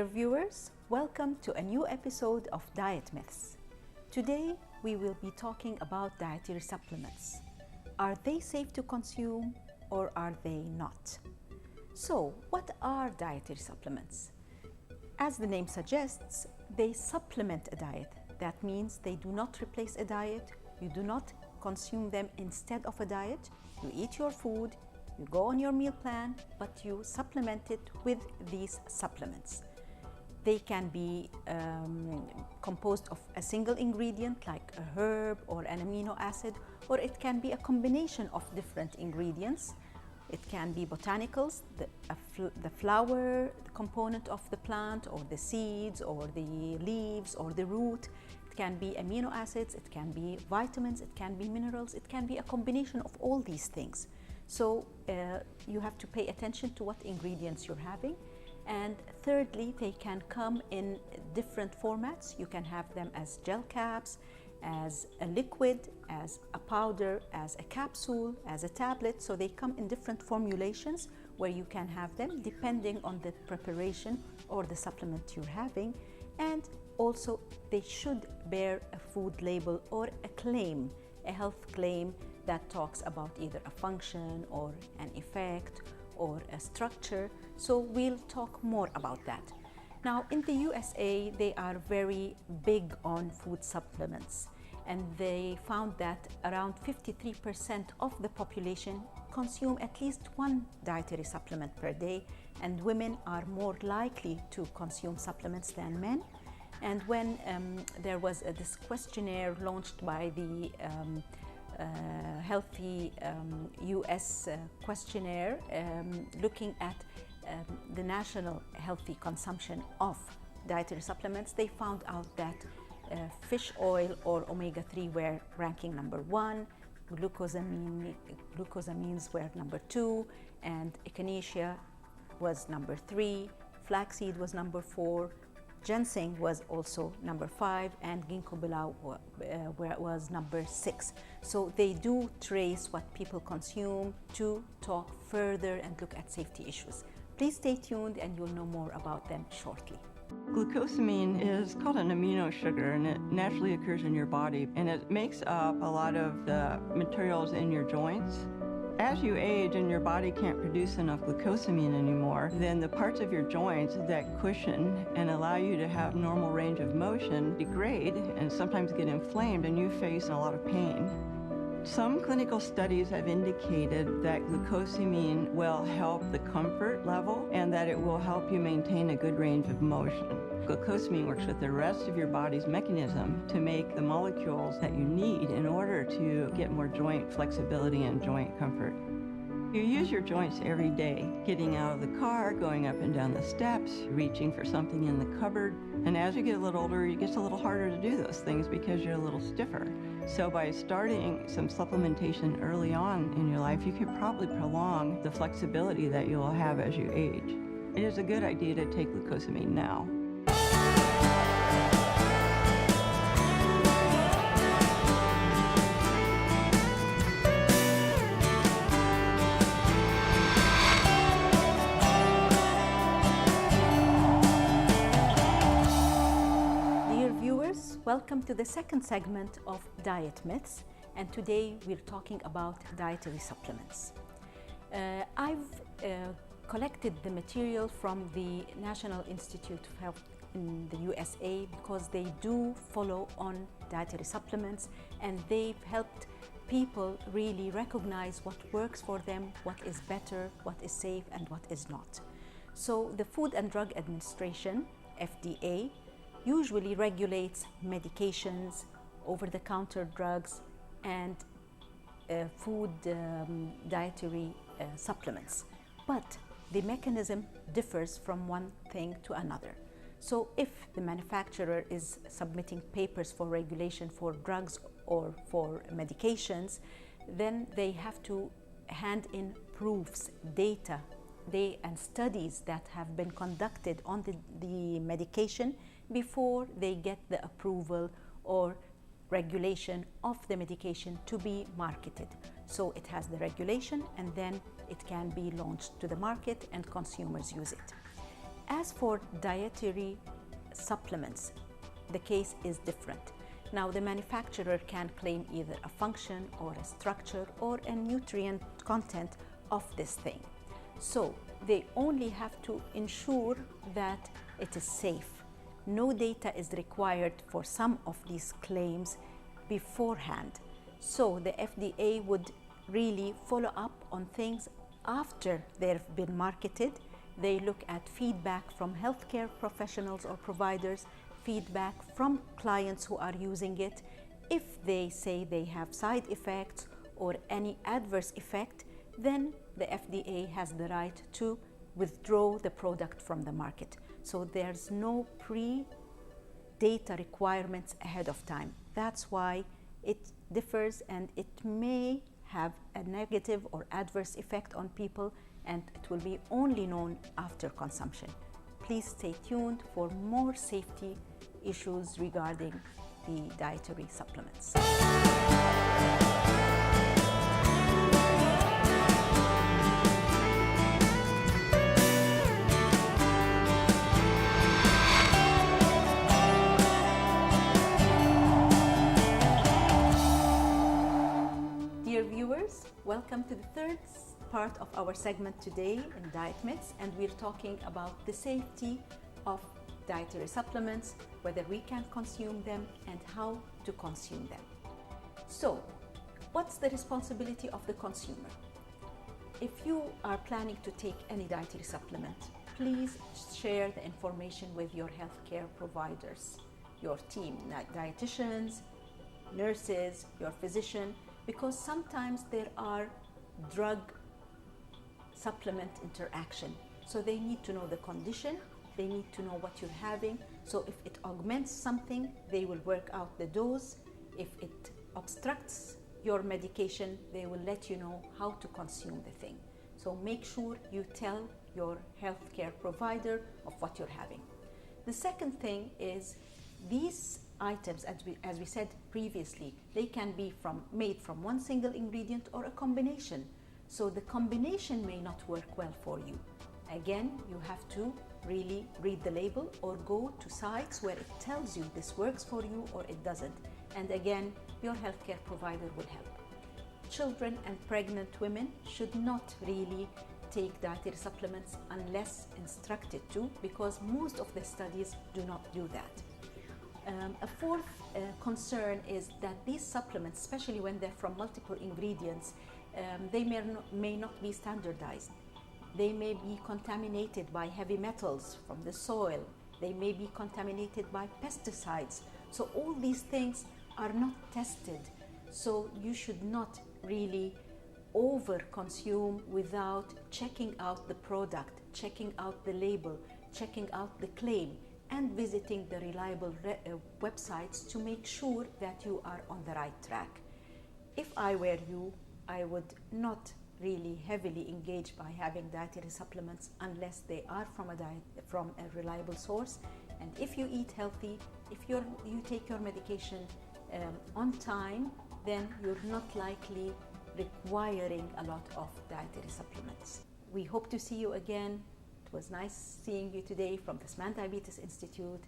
Dear viewers, welcome to a new episode of Diet Myths. Today we will be talking about dietary supplements. Are they safe to consume or are they not? So, what are dietary supplements? As the name suggests, they supplement a diet. That means they do not replace a diet. You do not consume them instead of a diet. You eat your food, you go on your meal plan, but you supplement it with these supplements. They can be composed of a single ingredient like a herb or an amino acid, or it can be a combination of different ingredients. It can be botanicals, the flower the component of the plant, or the seeds, or the leaves, or the root. It can be amino acids, it can be vitamins, it can be minerals, it can be a combination of all these things. So you have to pay attention to what ingredients you're having. And thirdly, they can come in different formats. You can have them as gel caps, as a liquid, as a powder, as a capsule, as a tablet. So they come in different formulations where you can have them depending on the preparation or the supplement you're having. And also they should bear a food label or a claim, a health claim that talks about either a function or an effect or a structure. So we'll talk more about that. Now in the USA, they are very big on food supplements, and they found that around 53% of the population consume at least one dietary supplement per day, and women are more likely to consume supplements than men. And when there was this questionnaire launched by the Healthy US questionnaire looking at the national healthy consumption of dietary supplements, they found out that fish oil or omega-3 were ranking number 1, glucosamines were number 2, and echinacea was number 3, flaxseed was number 4, ginseng was also number 5, and ginkgo biloba was number 6. So they do trace what people consume to talk further and look at safety issues. Please stay tuned and you'll know more about them shortly. Glucosamine is called an amino sugar, and it naturally occurs in your body, and it makes up a lot of the materials in your joints. As you age and your body can't produce enough glucosamine anymore, then the parts of your joints that cushion and allow you to have normal range of motion degrade and sometimes get inflamed, and you face a lot of pain. Some clinical studies have indicated that glucosamine will help the comfort level and that it will help you maintain a good range of motion. Glucosamine works with the rest of your body's mechanism to make the molecules that you need in order to get more joint flexibility and joint comfort. You use your joints every day, getting out of the car, going up and down the steps, reaching for something in the cupboard. And as you get a little older, it gets a little harder to do those things because you're a little stiffer. So by starting some supplementation early on in your life, you can probably prolong the flexibility that you'll have as you age. It is a good idea to take glucosamine now. Welcome to the second segment of Diet Myths, and today we're talking about dietary supplements. I've collected the material from the National Institute of Health in the USA because they do follow on dietary supplements, and they've helped people really recognize what works for them, what is better, what is safe, and what is not. So the Food and Drug Administration, FDA, usually regulates medications, over-the-counter drugs, and food dietary supplements. But the mechanism differs from one thing to another. So if the manufacturer is submitting papers for regulation for drugs or for medications, then they have to hand in proofs, data, and studies that have been conducted on the medication before they get the approval or regulation of the medication to be marketed. So it has the regulation, and then it can be launched to the market and consumers use it. As for dietary supplements, the case is different. Now, the manufacturer can claim either a function or a structure or a nutrient content of this thing. So they only have to ensure that it is safe. No data is required for some of these claims beforehand. So the FDA would really follow up on things after they've been marketed. They look at feedback from healthcare professionals or providers, feedback from clients who are using it. If they say they have side effects or any adverse effect, then the FDA has the right to withdraw the product from the market. So there's no pre-data requirements ahead of time. That's why it differs, and it may have a negative or adverse effect on people, and it will be only known after consumption. Please stay tuned for more safety issues regarding the dietary supplements. Dear viewers, welcome to the third part of our segment today in Diet Myths, and we're talking about the safety of dietary supplements, whether we can consume them and how to consume them. So, what's the responsibility of the consumer? If you are planning to take any dietary supplement, please share the information with your healthcare providers, your team, dietitians, nurses, your physician, because sometimes there are drug supplement interaction. So they need to know the condition, they need to know what you're having. So if it augments something, they will work out the dose. If it obstructs your medication, they will let you know how to consume the thing. So make sure you tell your healthcare provider of what you're having. The second thing is these items, as we said previously, they can be made from one single ingredient or a combination. So the combination may not work well for you. Again, you have to really read the label or go to sites where it tells you this works for you or it doesn't. And again, your healthcare provider will help. Children and pregnant women should not really take dietary supplements unless instructed to, because most of the studies do not do that. A fourth concern is that these supplements, especially when they're from multiple ingredients, they may not be standardized. They may be contaminated by heavy metals from the soil. They may be contaminated by pesticides. So all these things are not tested. So you should not really over-consume without checking out the product, checking out the label, checking out the claim, and visiting the reliable websites to make sure that you are on the right track. If I were you, I would not really heavily engage by having dietary supplements unless they are from a reliable source. And if you eat healthy, if you take your medication on time, then you're not likely requiring a lot of dietary supplements. We hope to see you again. It was nice seeing you today from the SMAN Diabetes Institute.